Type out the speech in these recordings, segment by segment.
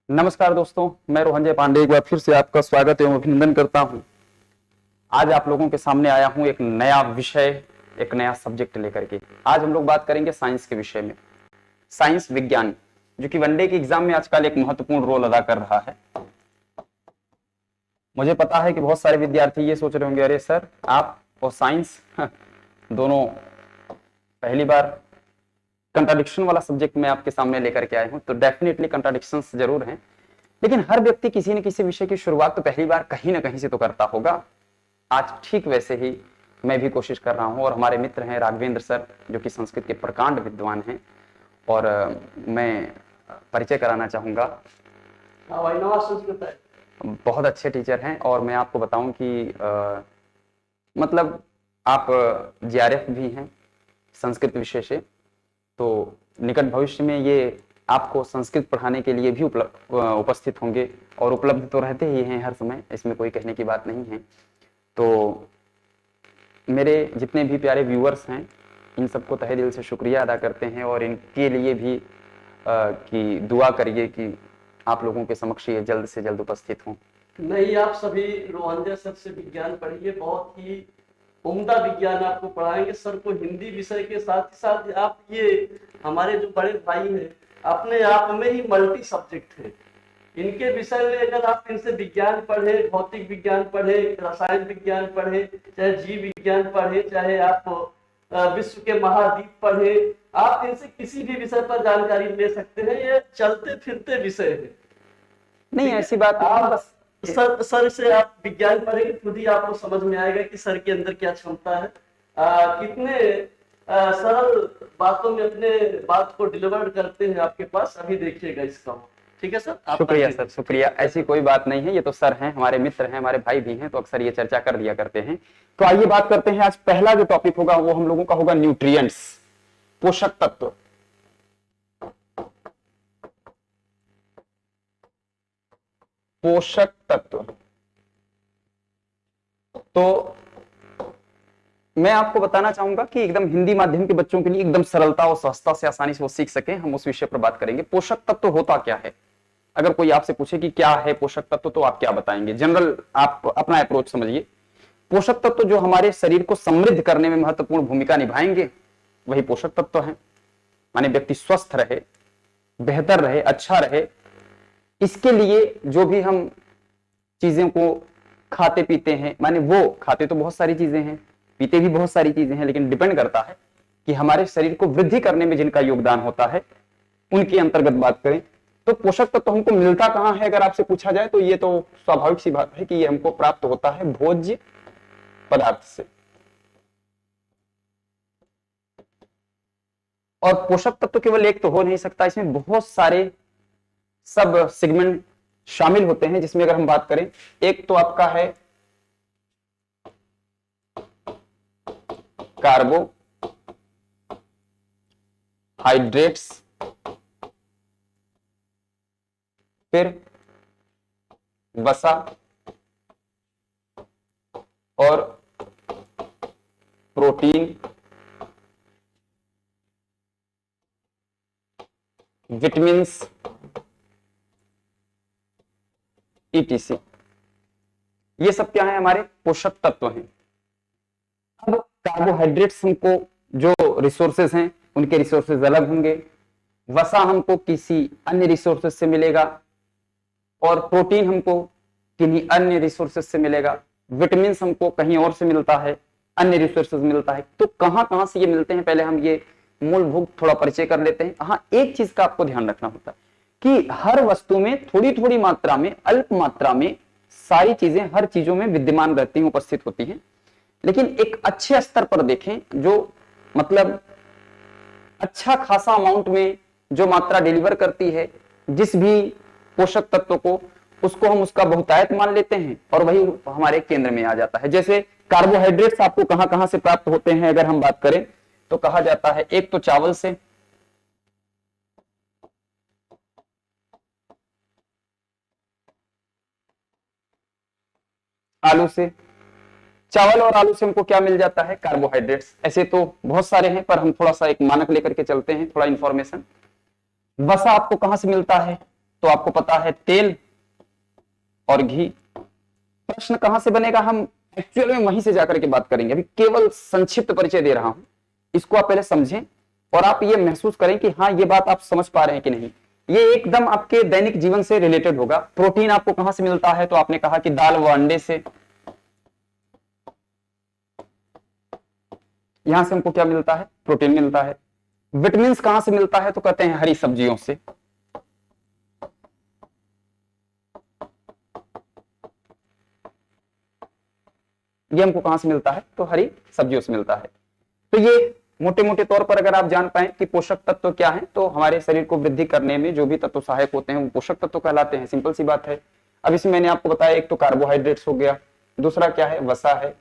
नमस्कार दोस्तों, मैं रोहन पांडे एक बार फिर से आपका स्वागत एवं अभिनंदन करता हूं। आज आप लोगों के सामने आया हूं एक नया विषय, एक नया सब्जेक्ट लेकर के। आज हम लोग बात करेंगे साइंस के विषय में। साइंस विज्ञान, जो कि वनडे के एग्जाम में आजकल एक महत्वपूर्ण रोल अदा कर रहा है। मुझे पता है कि बहुत सारे विद्यार्थी ये सोच रहे होंगे, अरे सर आप और साइंस दोनों पहली बार कंट्राडिक्शन वाला सब्जेक्ट मैं आपके सामने लेकर के आया हूं। तो डेफिनेटली कंट्राडिक्शंस जरूर हैं, लेकिन हर व्यक्ति किसी न किसी विषय की शुरुआत तो पहली बार कहीं ना कहीं से तो करता होगा। आज ठीक वैसे ही मैं भी कोशिश कर रहा हूं, और हमारे मित्र हैं राघवेंद्र सर, जो कि संस्कृत के प्रकांड विद्वान हैं, और मैं परिचय कराना चाहूंगा। बहुत अच्छे टीचर हैं, और मैं आपको बताऊं कि मतलब आप जीआरएफ भी हैं संस्कृत विषय से, तो निकट भविष्य में ये आपको संस्कृत पढ़ाने के लिए भी उपस्थित होंगे, और उपलब्ध तो रहते ही हैं हर समय, इसमें कोई कहने की बात नहीं है। तो मेरे जितने भी प्यारे व्यूअर्स हैं, इन सबको तहे दिल से शुक्रिया अदा करते हैं, और इनके लिए भी कि दुआ करिए कि आप लोगों के समक्ष ये जल्द से जल्द उपस्थित हों। नहीं, आप सभी रोहंजा सर से विज्ञान पढ़िए, बहुत ही उम्दा विज्ञान आपको पढ़ाएंगे। सर को हिंदी विषय के साथ ही साथ आप ये हमारे जो बड़े भाई हैं अपने आप में ही मल्टी सब्जेक्ट है। इनके विषय में अगर आप इनसे विज्ञान पढ़े, भौतिक विज्ञान पढ़े, रसायन विज्ञान पढ़े, चाहे जीव विज्ञान पढ़े, चाहे आप विश्व के महाद्वीप पढ़े, आप इनसे किसी भी विषय पर जानकारी ले सकते हैं। ये चलते फिरते विषय है। नहीं ऐसी बात आप बस सर से आप विज्ञान पढ़ेंगे, खुद ही आपको समझ में आएगा कि सर के अंदर क्या क्षमता है। कितने सरल बातों में अपने बात को डिलीवर करते हैं आपके पास, अभी देखिएगा इसका। ठीक है सर, शुक्रिया सर, शुक्रिया। ऐसी कोई बात नहीं है, ये तो सर हैं, हमारे मित्र हैं, हमारे भाई भी हैं, तो अक्सर ये चर्चा कर दिया करते हैं। तो आइए बात करते हैं। आज पहला जो टॉपिक होगा वो हम लोगों का होगा न्यूट्रिएंट्स, पोषक तत्व। पोषक तत्व, तो मैं आपको बताना चाहूंगा कि एकदम हिंदी माध्यम के बच्चों के लिए एकदम सरलता और सहजता से आसानी से वो सीख सके, हम उस विषय पर बात करेंगे। पोषक तत्व होता क्या है? अगर कोई आपसे पूछे कि क्या है पोषक तत्व, तो आप क्या बताएंगे? जनरल आप अपना अप्रोच समझिए। पोषक तत्व जो हमारे शरीर को समृद्ध करने में महत्वपूर्ण भूमिका निभाएंगे, वही पोषक तत्व है। माने व्यक्ति स्वस्थ रहे, बेहतर रहे, अच्छा रहे, इसके लिए जो भी हम चीजों को खाते पीते हैं, माने वो खाते तो बहुत सारी चीजें हैं, पीते भी बहुत सारी चीजें हैं, लेकिन डिपेंड करता है कि हमारे शरीर को वृद्धि करने में जिनका योगदान होता है, उनके अंतर्गत बात करें तो पोषक तत्व हमको मिलता कहां है अगर आपसे पूछा जाए, तो ये तो स्वाभाविक सी बात है कि ये हमको प्राप्त होता है भोज्य पदार्थ से। और पोषक तत्व केवल एक तो हो नहीं सकता, इसमें बहुत सारे सब सेगमेंट शामिल होते हैं, जिसमें अगर हम बात करें, एक तो आपका है कार्बोहाइड्रेट्स, फिर वसा और प्रोटीन, विटामिन्स, ईटीसी। ये सब क्या है? हमारे पोषक तत्व हैं। अब कार्बोहाइड्रेट्स हमको जो रिसोर्सेज हैं उनके रिसोर्सेज अलग होंगे, वसा हमको किसी अन्य रिसोर्सेज से मिलेगा, और प्रोटीन हमको किन्हीं अन्य रिसोर्सेज से मिलेगा, विटामिन हमको कहीं और से मिलता है, अन्य रिसोर्सेज मिलता है। तो कहां से ये मिलते हैं, पहले हम ये मूलभूत थोड़ा परिचय कर लेते हैं। हाँ, एक चीज का आपको ध्यान रखना होता है कि हर वस्तु में थोड़ी थोड़ी मात्रा में, अल्प मात्रा में सारी चीजें हर चीजों में विद्यमान रहती हैं, उपस्थित होती हैं। लेकिन एक अच्छे स्तर पर देखें, जो मतलब अच्छा खासा अमाउंट में जो मात्रा डिलीवर करती है जिस भी पोषक तत्व को, उसको हम उसका बहुतायत मान लेते हैं, और वही हमारे केंद्र में आ जाता है। जैसे कार्बोहाइड्रेट्स आपको कहां कहां से प्राप्त होते हैं अगर हम बात करें, तो कहा जाता है एक तो चावल से, आलू से। चावल और आलू से हमको क्या मिल जाता है? कार्बोहाइड्रेट्स। ऐसे तो बहुत सारे हैं, पर हम थोड़ा सा एक मानक लेकर के चलते हैं, थोड़ा इंफॉर्मेशन। वसा आपको कहां से मिलता है? तो आपको पता है तेल और घी। प्रश्न कहां से बनेगा हम एक्चुअल में वहीं से जाकर के बात करेंगे, अभी केवल संक्षिप्त परिचय दे रहा हूं, इसको आप पहले समझें और आप ये महसूस करें कि हाँ ये बात आप समझ पा रहे हैं कि नहीं। ये एकदम आपके दैनिक जीवन से रिलेटेड होगा। प्रोटीन आपको कहां से मिलता है, तो आपने कहा कि दाल व अंडे से। यहां से हमको क्या मिलता है, प्रोटीन मिलता है। विटामिन कहां से मिलता है, तो कहते हैं हरी सब्जियों से। ये हमको कहां से मिलता है, तो हरी सब्जियों से मिलता है। तो ये मोटे मोटे तौर पर अगर आप जान पाए कि पोषक तत्व क्या है, तो हमारे शरीर को वृद्धि करने में जो भी तत्व सहायक होते हैं वो पोषक तत्व कहलाते हैं। सिंपल सी बात है। अब इसमें मैंने आपको बताया, एक तो कार्बोहाइड्रेट्स हो गया, दूसरा क्या है, वसा है,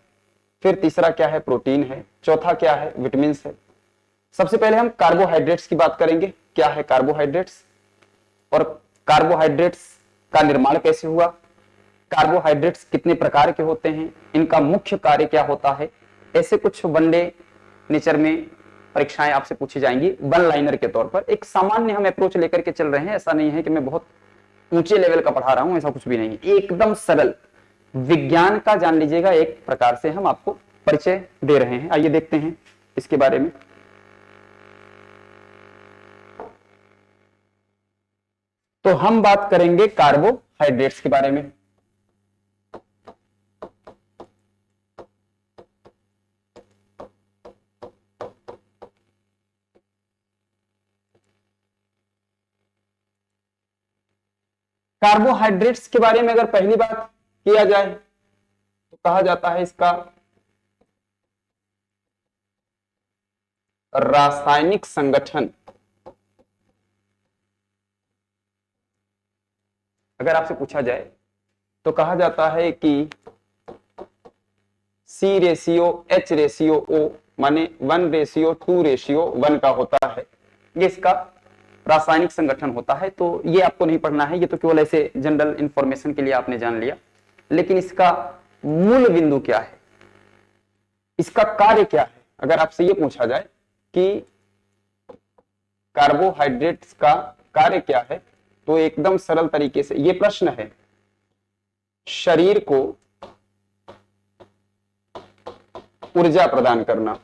फिर तीसरा क्या है, प्रोटीन है, चौथा क्या है, विटामिन है। सबसे पहले हम कार्बोहाइड्रेट्स की बात करेंगे। क्या है कार्बोहाइड्रेट्स और कार्बोहाइड्रेट्स का निर्माण कैसे हुआ, कार्बोहाइड्रेट्स कितने प्रकार के होते हैं, इनका मुख्य कार्य क्या होता है। ऐसे कुछ वनडे नेचर में परीक्षाएं आपसे पूछी जाएंगी वन लाइनर के तौर पर। एक सामान्य हम अप्रोच लेकर के चल रहे हैं, ऐसा नहीं है कि मैं बहुत ऊंचे लेवल का पढ़ा रहा हूं, ऐसा कुछ भी नहीं है। एकदम सरल विज्ञान का जान लीजिएगा, एक प्रकार से हम आपको परिचय दे रहे हैं। आइए देखते हैं इसके बारे में। तो हम बात करेंगे कार्बोहाइड्रेट्स के बारे में। कार्बोहाइड्रेट्स के बारे में अगर पहली बात किया जाए तो कहा जाता है इसका रासायनिक संगठन। अगर आपसे पूछा जाए तो कहा जाता है कि C/H/O माने 1:2:1 का होता है, ये इसका रासायनिक संगठन होता है। तो ये आपको नहीं पढ़ना है, ये तो केवल ऐसे जनरल इंफॉर्मेशन के लिए आपने जान लिया। लेकिन इसका मूल बिंदु क्या है, इसका कार्य क्या है, अगर आपसे ये पूछा जाए कि कार्बोहाइड्रेट्स का कार्य क्या है, तो एकदम सरल तरीके से ये प्रश्न है, शरीर को ऊर्जा प्रदान करना।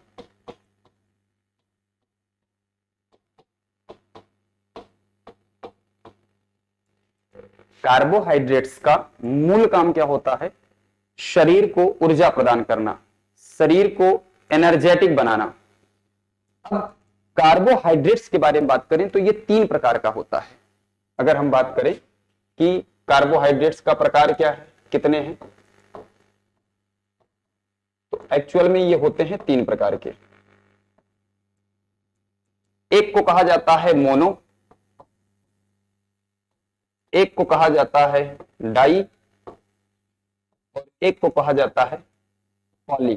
कार्बोहाइड्रेट्स का मूल काम क्या होता है, शरीर को ऊर्जा प्रदान करना, शरीर को एनर्जेटिक बनाना। अब कार्बोहाइड्रेट्स के बारे में बात करें तो ये 3 प्रकार का होता है। अगर हम बात करें कि कार्बोहाइड्रेट्स का प्रकार क्या है, कितने हैं, तो एक्चुअल में ये होते हैं 3 प्रकार के। एक को कहा जाता है मोनो, एक को कहा जाता है डाई और एक को कहा जाता है पॉली।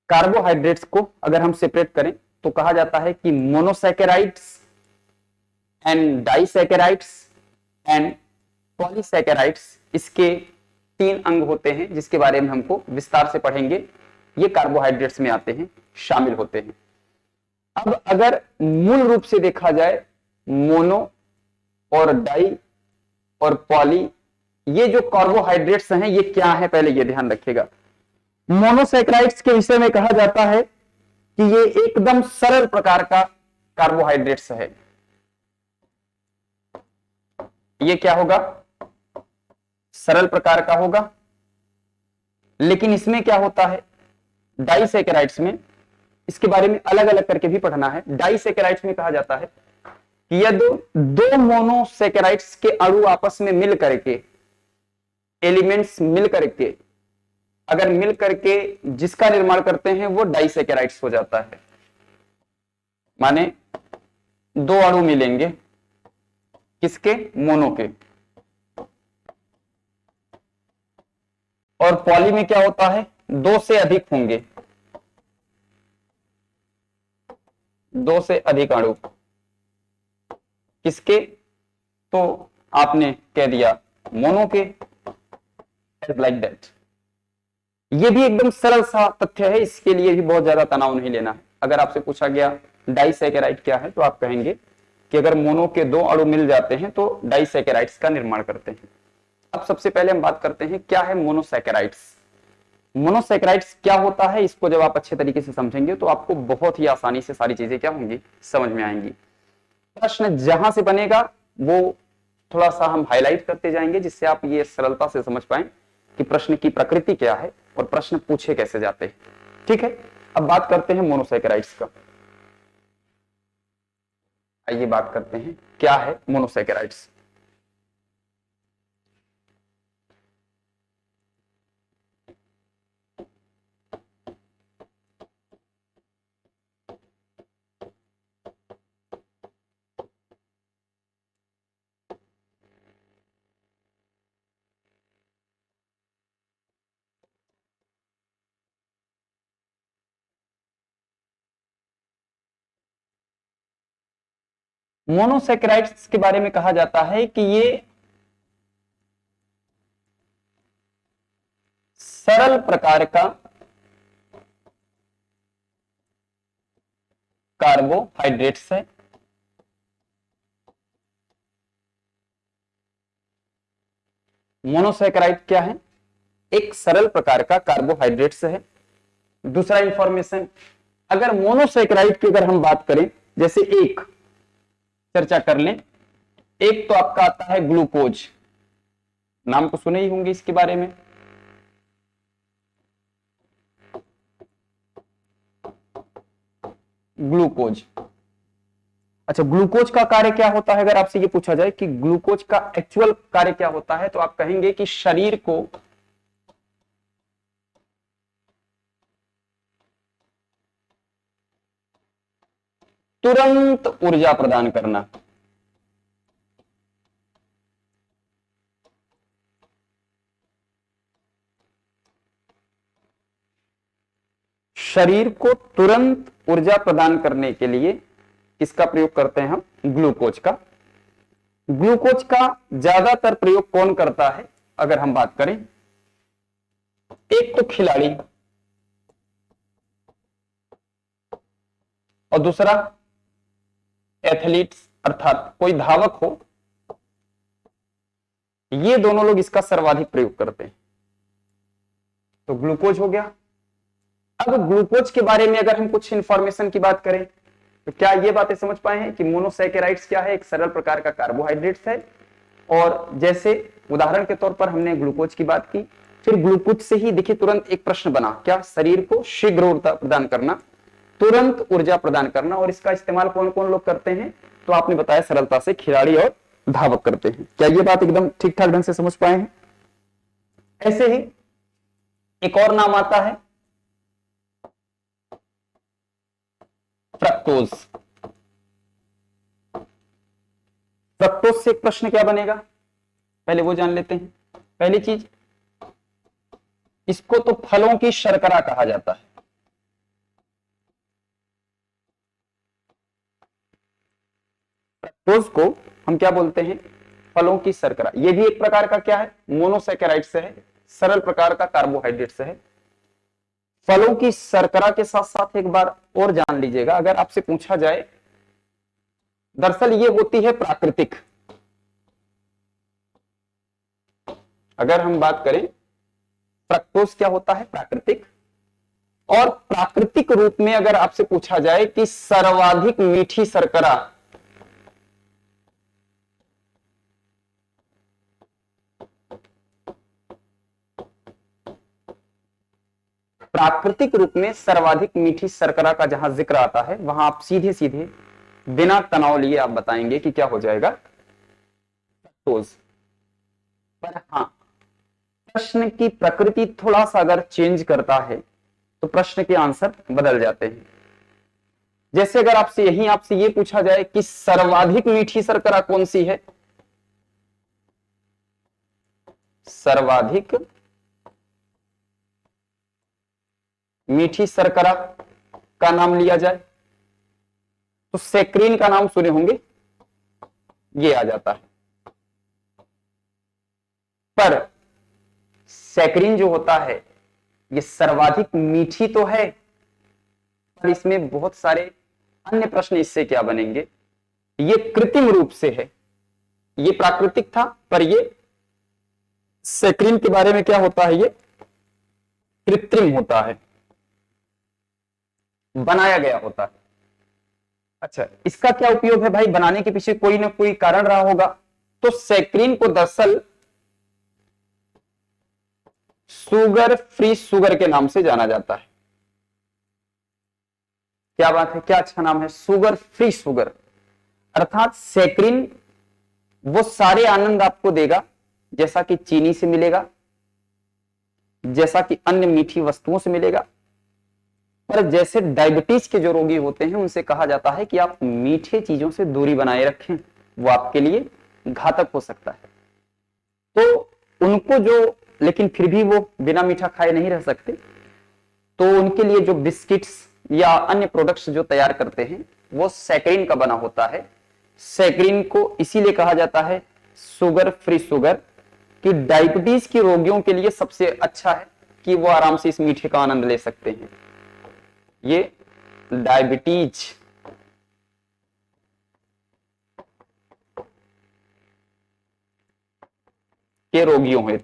कार्बोहाइड्रेट्स को अगर हम सेपरेट करें तो कहा जाता है कि monosaccharides and disaccharides and polysaccharides, इसके 3 अंग होते हैं जिसके बारे में हमको विस्तार से पढ़ेंगे। ये कार्बोहाइड्रेट्स में आते हैं, शामिल होते हैं। अब अगर मूल रूप से देखा जाए, मोनो और डाई और पॉली, ये जो कार्बोहाइड्रेट्स हैं ये क्या है, पहले ये ध्यान रखिएगा। मोनोसैकेराइड्स के विषय में कहा जाता है कि ये एकदम सरल प्रकार का कार्बोहाइड्रेट्स है। ये क्या होगा, सरल प्रकार का होगा। लेकिन इसमें क्या होता है, डाइसैकेराइड्स में, इसके बारे में अलग अलग करके भी पढ़ना है। डाइसैकेराइड्स में कहा जाता है कि यदि 2 मोनोसैकेराइड्स के अणु आपस में मिल करके, एलिमेंट्स मिल करके, अगर मिल करके जिसका निर्माण करते हैं वो डाइसैकेराइड्स हो जाता है। माने 2 अणु मिलेंगे, किसके, मोनो के। और पॉली में क्या होता है, 2 से अधिक होंगे, 2 से अधिक अणु, किसके, तो आपने कह दिया मोनो के, लाइक दैट। ये भी एकदम सरल सा तथ्य है, इसके लिए भी बहुत ज्यादा तनाव नहीं लेना है। अगर आपसे पूछा गया डाइसैकेराइड क्या है, तो आप कहेंगे कि अगर मोनो के दो अणु मिल जाते हैं तो डाइसैकेराइड्स का निर्माण करते हैं। अब सबसे पहले हम बात करते हैं क्या है मोनोसैकेराइड्स। मोनोसैकेराइड्स क्या होता है, इसको जब आप अच्छे तरीके से समझेंगे तो आपको बहुत ही आसानी से सारी चीजें क्या होंगी, समझ में आएंगी। प्रश्न जहां से बनेगा वो थोड़ा सा हम हाईलाइट करते जाएंगे, जिससे आप ये सरलता से समझ पाए कि प्रश्न की प्रकृति क्या है और प्रश्न पूछे कैसे जाते हैं। ठीक है, अब बात करते हैं मोनोसैकेराइड्स का। आइए बात करते हैं क्या है मोनोसैकेराइड्स। मोनोसैकेराइड्स के बारे में कहा जाता है कि ये सरल प्रकार का कार्बोहाइड्रेट्स है। मोनोसैकेराइड क्या है, एक सरल प्रकार का कार्बोहाइड्रेट्स है। दूसरा इंफॉर्मेशन, अगर मोनोसैकेराइड की अगर हम बात करें, जैसे एक चर्चा कर लें, एक तो आपका आता है ग्लूकोज, नाम तो सुने ही होंगे इसके बारे में। ग्लूकोज, अच्छा ग्लूकोज का कार्य क्या होता है, अगर आपसे ये पूछा जाए कि ग्लूकोज का एक्चुअल कार्य क्या होता है, तो आप कहेंगे कि शरीर को तुरंत ऊर्जा प्रदान करना। शरीर को तुरंत ऊर्जा प्रदान करने के लिए किसका प्रयोग करते हैं हम, ग्लूकोज का। ग्लूकोज का ज्यादातर प्रयोग कौन करता है, अगर हम बात करें, एक तो खिलाड़ी और दूसरा एथलीट्स, अर्थात कोई धावक हो, ये दोनों लोग इसका सर्वाधिक प्रयोग करते हैं। तो ग्लूकोज हो गया। अब ग्लूकोज के बारे में अगर हम कुछ इंफॉर्मेशन की बात करें, तो क्या ये बातें समझ पाए हैं कि मोनोसैकेराइड्स क्या है, एक सरल प्रकार का कार्बोहाइड्रेट्स है। और जैसे उदाहरण के तौर पर हमने ग्लूकोज की बात की, फिर ग्लूकोज से ही देखिए तुरंत एक प्रश्न बना, क्या, शरीर को शीघ्र ऊर्जा प्रदान करना, तुरंत ऊर्जा प्रदान करना। और इसका इस्तेमाल कौन कौन लोग करते हैं, तो आपने बताया सरलता से खिलाड़ी और धावक करते हैं। क्या ये बात एकदम ठीक ठाक ढंग से समझ पाए हैं। ऐसे ही एक और नाम आता है फ्रक्टोज। फ्रक्टोज से एक प्रश्न क्या बनेगा, पहले वो जान लेते हैं। पहली चीज, इसको तो फलों की शर्करा कहा जाता है। फ्रक्टोज को हम क्या बोलते हैं, फलों की शर्करा। ये भी एक प्रकार का क्या है, मोनोसैकेराइड से है, सरल प्रकार का कार्बोहाइड्रेट से है। फलों की शर्करा के साथ साथ एक बार और जान लीजिएगा, अगर आपसे पूछा जाए, दरअसल ये होती है प्राकृतिक। अगर हम बात करें, फ्रक्टोज क्या होता है, प्राकृतिक। और प्राकृतिक रूप में अगर आपसे पूछा जाए कि सर्वाधिक मीठी शर्करा, प्राकृतिक रूप में सर्वाधिक मीठी शर्करा का जहां जिक्र आता है, वहां आप सीधे सीधे बिना तनाव लिए आप बताएंगे कि क्या हो जाएगा, फ्रक्टोज। पर हां, प्रश्न की प्रकृति थोड़ा सा अगर चेंज करता है तो प्रश्न के आंसर बदल जाते हैं। जैसे अगर आपसे ये पूछा जाए कि सर्वाधिक मीठी शर्करा कौन सी है, सर्वाधिक मीठी शर्करा का नाम लिया जाए, तो सैकरीन का नाम सुने होंगे, ये आ जाता है। पर सैकरीन जो होता है, ये सर्वाधिक मीठी तो है, पर इसमें बहुत सारे अन्य प्रश्न इससे क्या बनेंगे, ये कृत्रिम रूप से है, ये प्राकृतिक था, पर ये सैकरीन के बारे में क्या होता है, ये कृत्रिम होता है, बनाया गया होता है। अच्छा, इसका क्या उपयोग है भाई, बनाने के पीछे कोई ना कोई कारण रहा होगा। तो सैकरीन को दरअसल शुगर फ्री शुगर के नाम से जाना जाता है। क्या बात है, क्या अच्छा नाम है, शुगर फ्री शुगर। अर्थात सैकरीन वो सारे आनंद आपको देगा जैसा कि चीनी से मिलेगा, जैसा कि अन्य मीठी वस्तुओं से मिलेगा। पर जैसे डायबिटीज के जो रोगी होते हैं उनसे कहा जाता है कि आप मीठे चीजों से दूरी बनाए रखें, वो आपके लिए घातक हो सकता है। तो उनको जो, लेकिन फिर भी वो बिना मीठा खाए नहीं रह सकते, तो उनके लिए जो बिस्किट्स या अन्य प्रोडक्ट्स जो तैयार करते हैं वो सैकरीन का बना होता है। सैकरीन को इसीलिए कहा जाता है शुगर फ्री शुगर कि डायबिटीज के रोगियों के लिए सबसे अच्छा है कि वो आराम से इस मीठे का आनंद ले सकते हैं। ये डायबिटीज के रोगियों है।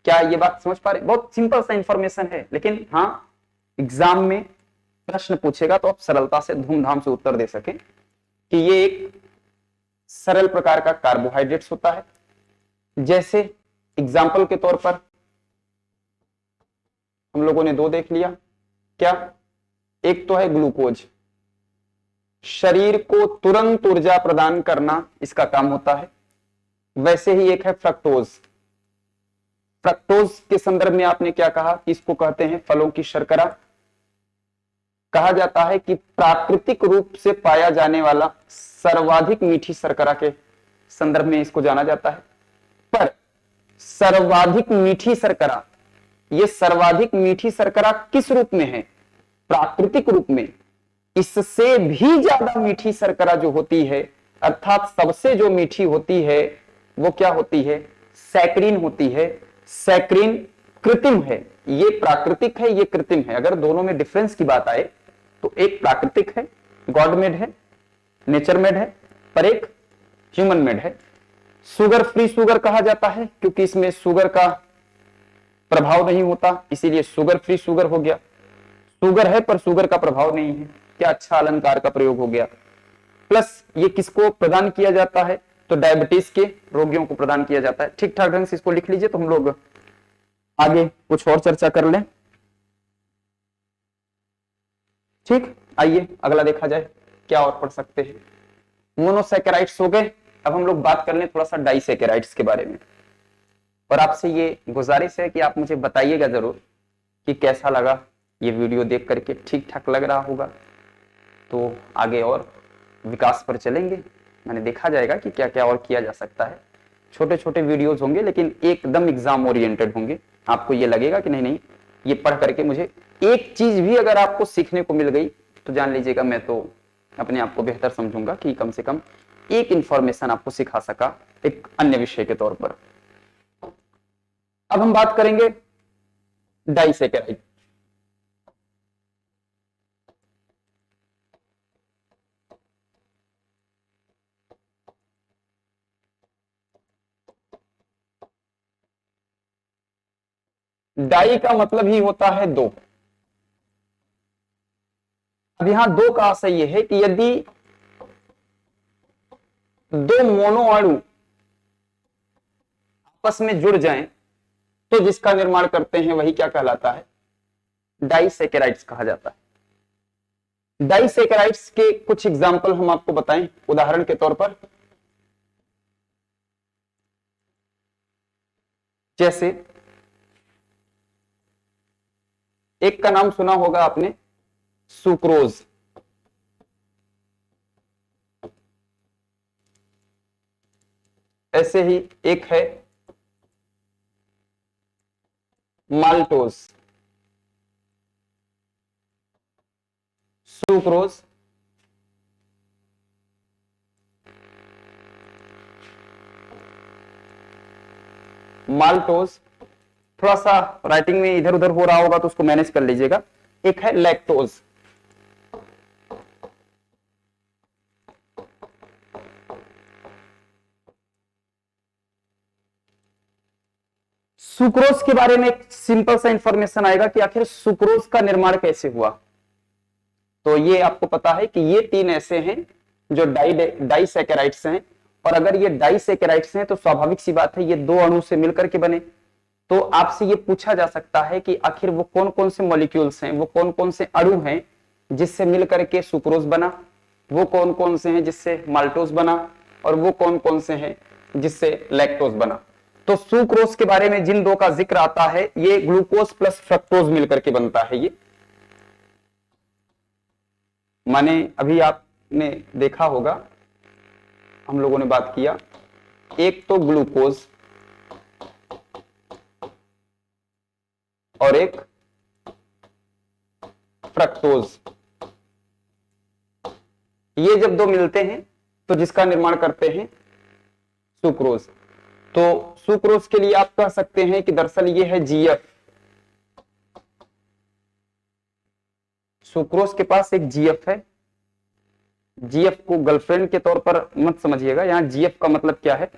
क्या ये बात समझ पा रहे, बहुत सिंपल सा इंफॉर्मेशन है, लेकिन हाँ एग्जाम में प्रश्न पूछेगा तो आप सरलता से धूमधाम से उत्तर दे सकें कि ये एक सरल प्रकार का कार्बोहाइड्रेट्स होता है। जैसे एग्जाम्पल के तौर पर हम लोगों ने दो देख लिया, क्या, एक तो है ग्लूकोज, शरीर को तुरंत ऊर्जा प्रदान करना इसका काम होता है। वैसे ही एक है फ्रक्टोज। फ्रक्टोज के संदर्भ में आपने क्या कहा कि इसको कहते हैं फलों की शर्करा। कहा जाता है कि प्राकृतिक रूप से पाया जाने वाला सर्वाधिक मीठी शर्करा के संदर्भ में इसको जाना जाता है। पर सर्वाधिक मीठी शर्करा, ये सर्वाधिक मीठी शर्करा किस रूप में है, प्राकृतिक रूप में। इससे भी ज्यादा मीठी शर्करा जो होती है, अर्थात सबसे जो मीठी होती है वो क्या होती है, सैकरीन होती है। सैकरीन कृत्रिम है, ये प्राकृतिक है, ये कृत्रिम है। अगर दोनों में डिफरेंस की बात आए तो एक प्राकृतिक है, गॉड मेड है, नेचर मेड है, पर एक ह्यूमन मेड है। शुगर फ्री शुगर कहा जाता है क्योंकि इसमें शुगर का प्रभाव नहीं होता, इसीलिए शुगर फ्री शुगर हो गया। शुगर है पर शुगर का प्रभाव नहीं है, क्या अच्छा अलंकार का प्रयोग हो गया। प्लस ये किसको प्रदान किया जाता है, तो डायबिटीज के रोगियों को प्रदान किया जाता है। ठीक ठाक ढंग से इसको लिख लीजिए तो हम लोग आगे कुछ और चर्चा कर लें। ठीक, आइए अगला देखा जाए क्या और पढ़ सकते हैं। मोनोसैकेराइड्स हो गए, अब हम लोग बात कर लें थोड़ा सा डाइसैकेराइड्स के बारे में। और आपसे ये गुजारिश है कि आप मुझे बताइएगा जरूर कि कैसा लगा ये वीडियो देख करके, ठीक ठाक लग रहा होगा तो आगे और विकास पर चलेंगे। मैंने देखा जाएगा कि क्या क्या और किया जा सकता है। छोटे छोटे वीडियोज होंगे लेकिन एकदम एग्जाम ओरिएंटेड होंगे। आपको ये लगेगा कि नहीं नहीं ये पढ़ करके मुझे एक चीज भी अगर आपको सीखने को मिल गई तो जान लीजिएगा मैं तो अपने आप को बेहतर समझूंगा कि कम से कम एक इंफॉर्मेशन आपको सिखा सका एक अन्य विषय के तौर पर। अब हम बात करेंगे डाइसैकेराइड। डाई का मतलब ही होता है दो। अब यहां दो का आशय यह है कि यदि दो मोनो अणु आपस में जुड़ जाएं तो जिसका निर्माण करते हैं वही क्या कहलाता है, डाइसैकेराइड्स कहा जाता है। डाइसैकेराइड्स के कुछ एग्जाम्पल हम आपको बताएं उदाहरण के तौर पर। जैसे एक का नाम सुना होगा आपने, सुक्रोज। ऐसे ही एक है माल्टोज, सुक्रोज, माल्टोज थोड़ा सा राइटिंग में इधर उधर हो रहा होगा तो उसको मैनेज कर लीजिएगा। एक है लैक्टोज। सुक्रोज के बारे में एक सिंपल सा इंफॉर्मेशन आएगा कि आखिर सुक्रोज का निर्माण कैसे हुआ। तो ये आपको पता है कि ये तीन ऐसे हैं जो डाइसैकेराइड्स हैं, और अगर ये डाइसैकेराइड्स हैं तो स्वाभाविक सी बात है ये दो अणु से मिलकर के बने। तो आपसे ये पूछा जा सकता है कि आखिर वो कौन कौन से मॉलिक्यूल्स हैं, वो कौन कौन से अणु हैं जिससे मिलकर के सुक्रोज बना, वो कौन कौन से हैं जिससे माल्टोज बना, और वो कौन कौन से हैं जिससे लैक्टोज बना। तो सुक्रोज के बारे में जिन दो का जिक्र आता है, ये ग्लूकोज प्लस फ्रक्टोज मिलकर के बनता है। ये माने अभी आपने देखा होगा, हम लोगों ने बात किया, एक तो ग्लूकोज और एक फ्रक्टोज, ये जब दो मिलते हैं तो जिसका निर्माण करते हैं सुक्रोज। तो सुक्रोज के लिए आप कह सकते हैं कि दरअसल ये है जीएफ। सुक्रोज के पास एक जीएफ है। जीएफ को गर्लफ्रेंड के तौर पर मत समझिएगा, यहां जीएफ का मतलब क्या है,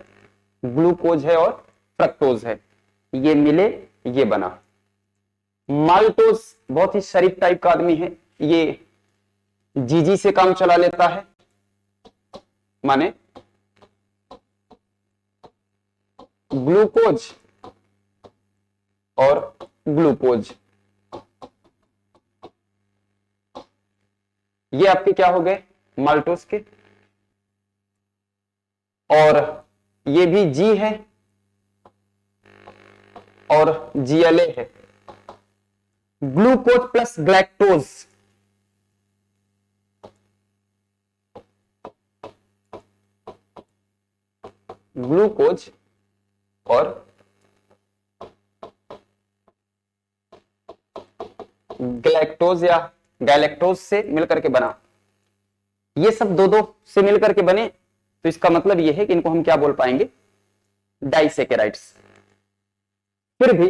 ग्लूकोज है और फ्रक्टोज है, ये मिले ये बना। माल्टोज बहुत ही शरीफ टाइप का आदमी है, ये जीजी से काम चला लेता है, माने ग्लूकोज और ग्लूकोज, ये आपके क्या हो गए, माल्टोज के। और ये भी जी है और जीएलए है। ग्लूकोज प्लस ग्लैक्टोज, ग्लूकोज और ग्लैक्टोज या गैलेक्टोज से मिलकर के बना। ये सब दो दो से मिलकर के बने, तो इसका मतलब यह है कि इनको हम क्या बोल पाएंगे, डाइसैकेराइड्स। फिर भी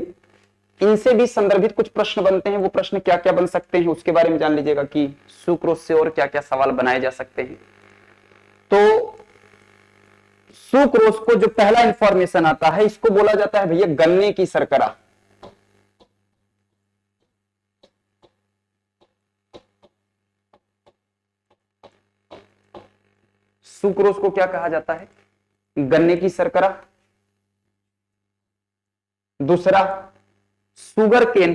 इनसे भी संदर्भित कुछ प्रश्न बनते हैं, वो प्रश्न क्या क्या बन सकते हैं उसके बारे में जान लीजिएगा कि सुक्रोज से और क्या क्या सवाल बनाए जा सकते हैं। तो सुक्रोज को जो पहला इंफॉर्मेशन आता है, इसको बोला जाता है भैया गन्ने की शर्करा। सुक्रोज को क्या कहा जाता है, गन्ने की शर्करा। दूसरा सुगर केन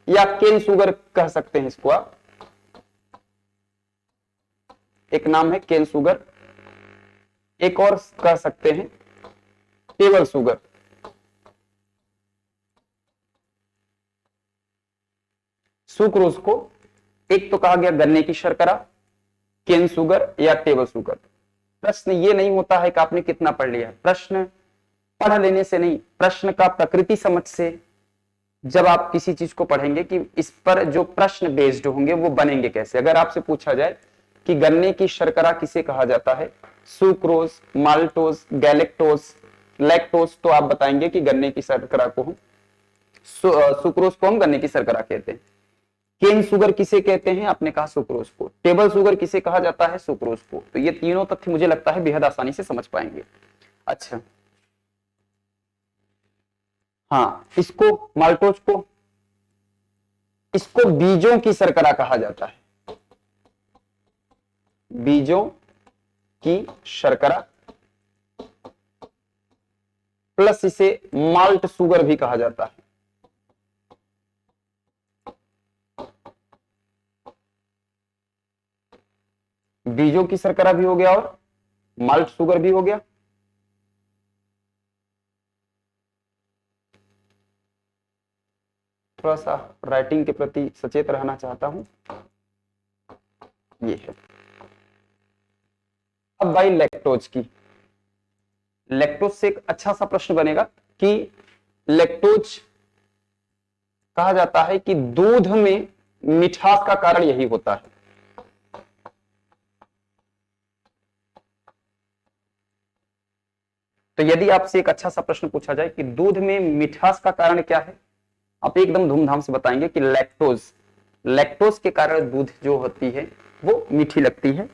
या केन सुगर कह सकते हैं इसको आप, एक नाम है केन सुगर, एक और कह सकते हैं टेबल सुगर। सुक्रोज को एक तो कहा गया गन्ने की शर्करा, केन सुगर या टेबल सुगर। प्रश्न ये नहीं होता है कि आपने कितना पढ़ लिया, प्रश्न पढ़ लेने से नहीं, प्रश्न का प्रकृति समझ से जब आप किसी चीज को पढ़ेंगे कि इस पर जो प्रश्न बेस्ड होंगे वो बनेंगे कैसे। अगर आपसे पूछा जाए कि गन्ने की शर्करा किसे कहा जाता है, सुक्रोज, माल्टोज, गैलेक्टोज, लैक्टोज, तो आप बताएंगे कि गन्ने की शर्करा को हम सुक्रोज को हम गन्ने की शर्करा कहते हैं। केन सुगर किसे कहते हैं, आपने कहा सुक्रोज को। टेबल सुगर किसे कहा जाता है, सुक्रोज को। तो ये तीनों तथ्य मुझे लगता है बेहद आसानी से समझ पाएंगे। अच्छा, हाँ, इसको माल्टोज को, इसको बीजों की शर्करा कहा जाता है, बीजों की शर्करा, प्लस इसे माल्ट सुगर भी कहा जाता है। बीजों की शर्करा भी हो गया और माल्ट सुगर भी हो गया। थोड़ा सा राइटिंग के प्रति सचेत रहना चाहता हूं। ये है। अब भाई लैक्टोज की, लैक्टोज से एक अच्छा सा प्रश्न बनेगा कि लैक्टोज कहा जाता है कि दूध में मिठास का कारण यही होता है। तो यदि आपसे एक अच्छा सा प्रश्न पूछा जाए कि दूध में मिठास का कारण क्या है, आप एकदम धूमधाम से बताएंगे कि लैक्टोज, लैक्टोज के कारण दूध जो होती है वो मीठी लगती है,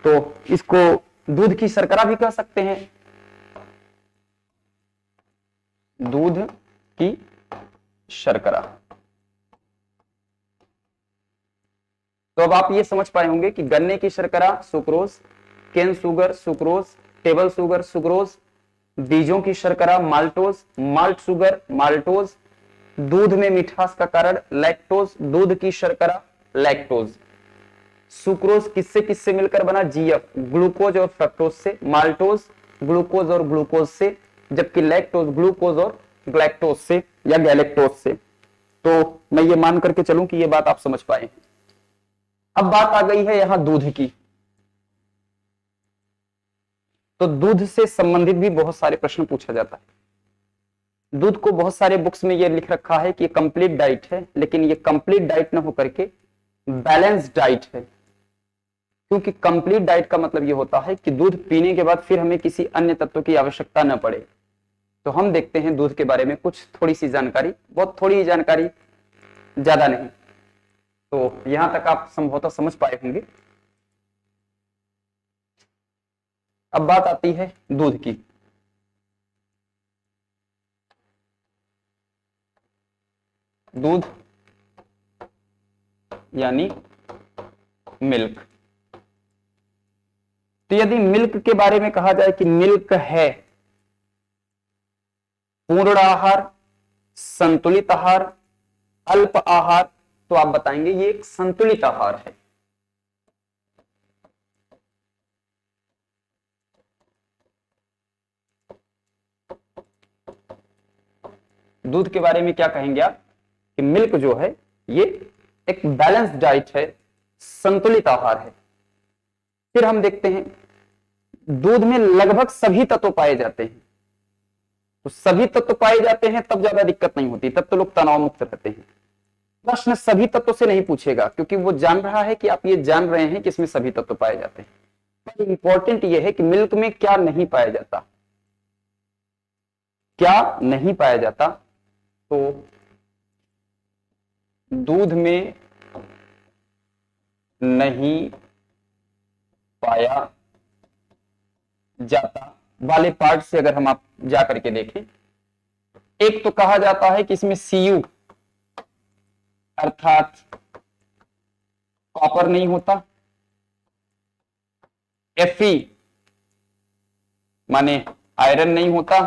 तो इसको दूध की शर्करा भी कह सकते हैं, दूध की शर्करा। तो अब आप ये समझ पाए होंगे कि गन्ने की शर्करा sucrose, cane sugar sucrose, table sugar sucrose, बीजों की शर्करा माल्टोज, माल्ट शुगर माल्टोज, दूध में मिठास का कारण लैक्टोज, दूध की शर्करा लैक्टोज। सुक्रोज किससे किससे मिलकर बना, जीएफ ग्लूकोज और फ्रक्टोज से, माल्टोज ग्लूकोज और ग्लूकोज से, जबकि लैक्टोज ग्लूकोज और ग्लैक्टोज से या गैलेक्टोज से। तो मैं ये मान करके चलूं कि ये बात आप समझ पाए। अब बात आ गई है यहां दूध की। तो दूध से संबंधित भी बहुत सारे प्रश्न पूछा जाता है। दूध को बहुत सारे बुक्स में ये लिख रखा है कि ये कंप्लीट डाइट है, लेकिन ये कंप्लीट डाइट ना होकर के बैलेंस डाइट है, क्योंकि कंप्लीट डाइट का मतलब ये होता है कि दूध पीने के बाद फिर हमें किसी अन्य तत्व की आवश्यकता न पड़े। तो हम देखते हैं दूध के बारे में कुछ थोड़ी सी जानकारी, बहुत थोड़ी जानकारी, ज्यादा नहीं। तो यहां तक आप संभवतः समझ पाए होंगे। अब बात आती है दूध की। दूध यानी मिल्क। तो यदि मिल्क के बारे में कहा जाए कि मिल्क है पूर्ण आहार, संतुलित आहार, अल्प आहार, तो आप बताएंगे ये एक संतुलित आहार है। दूध के बारे में क्या कहेंगे आप कि मिल्क जो है ये एक बैलेंस डाइट है, संतुलित आहार है। फिर हम देखते हैं दूध में लगभग सभी तत्व पाए जाते हैं। तो सभी तत्व पाए जाते हैं तब ज्यादा दिक्कत नहीं होती, तब तो लोग तनाव मुक्त रहते हैं। प्रश्न सभी तत्वों से नहीं पूछेगा, क्योंकि वो जान रहा है कि आप ये जान रहे हैं कि इसमें सभी तत्व पाए जाते हैं। पर इंपॉर्टेंट ये है कि मिल्क में क्या नहीं पाया जाता, क्या नहीं पाया जाता। तो दूध में नहीं पाया जाता वाले पार्ट से अगर हम आप जा करके देखें, एक तो कहा जाता है कि इसमें सीयू अर्थात कॉपर नहीं होता, एफई माने आयरन नहीं होता,